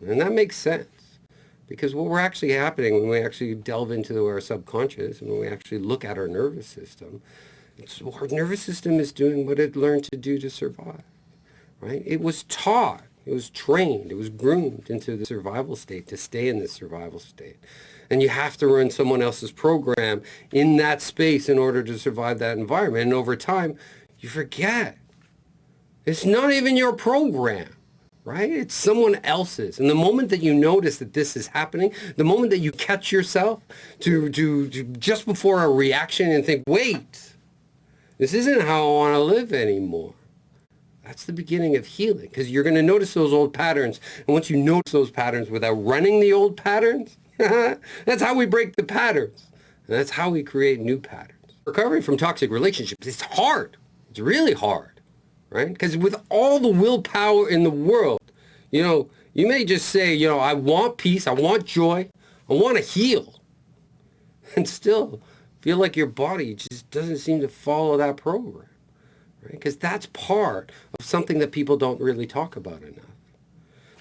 And that makes sense. Because what we're actually happening when we actually delve into our subconscious and when we actually look at our nervous system, our nervous system is doing what it learned to do to survive, right? It was taught, it was trained, it was groomed into the survival state, to stay in this survival state. And you have to run someone else's program in that space in order to survive that environment. And over time, you forget. It's not even your program. Right? It's someone else's. And the moment that you notice that this is happening, the moment that you catch yourself to just before a reaction and think, wait, this isn't how I want to live anymore. That's the beginning of healing, because you're going to notice those old patterns. And once you notice those patterns without running the old patterns, that's how we break the patterns. And that's how we create new patterns. Recovering from toxic relationships, it's hard. It's really hard. Right? Because with all the willpower in the world, you may just say, I want peace, I want joy, I want to heal, and still feel like your body just doesn't seem to follow that program, right? Because that's part of something that people don't really talk about enough.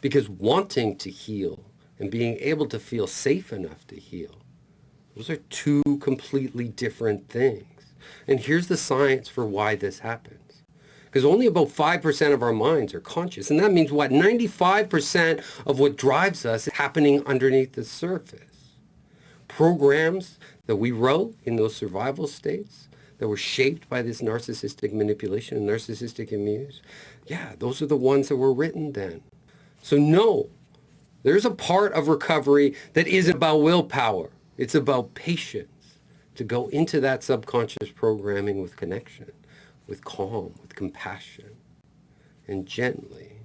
Because wanting to heal and being able to feel safe enough to heal, those are two completely different things. And here's the science for why this happens. Because only about 5% of our minds are conscious. And that means what? 95% of what drives us is happening underneath the surface. Programs that we wrote in those survival states that were shaped by this narcissistic manipulation and narcissistic abuse, those are the ones that were written then. So no, there's a part of recovery that isn't about willpower. It's about patience to go into that subconscious programming with connection, with calm, with compassion, and gently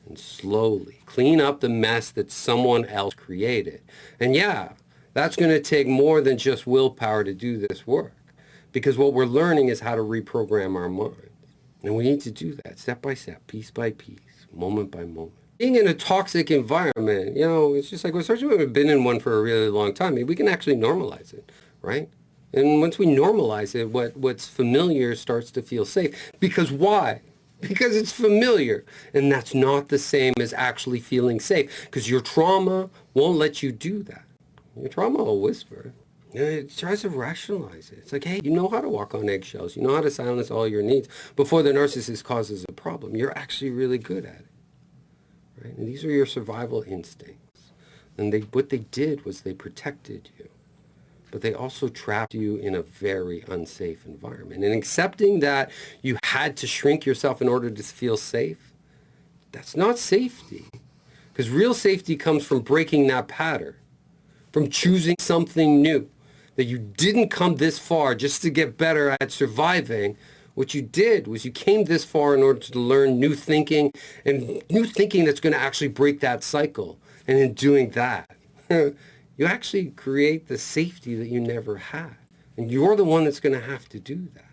and slowly clean up the mess that someone else created. And that's going to take more than just willpower to do this work, because what we're learning is how to reprogram our minds. And we need to do that step by step, piece by piece, moment by moment. Being in a toxic environment, it's just like, especially when we've been in one for a really long time, we can actually normalize it, right? And once we normalize it, what's familiar starts to feel safe. Because why? Because it's familiar. And that's not the same as actually feeling safe. Because your trauma won't let you do that. Your trauma will whisper. And it tries to rationalize it. It's like, hey, you know how to walk on eggshells. You know how to silence all your needs before the narcissist causes a problem. You're actually really good at it. Right? And these are your survival instincts. And what they did was they protected you. But they also trapped you in a very unsafe environment. And accepting that you had to shrink yourself in order to feel safe, that's not safety. Because real safety comes from breaking that pattern, from choosing something new, that you didn't come this far just to get better at surviving. What you did was you came this far in order to learn new thinking, and new thinking that's going to actually break that cycle. And in doing that, you actually create the safety that you never had. And you're the one that's going to have to do that.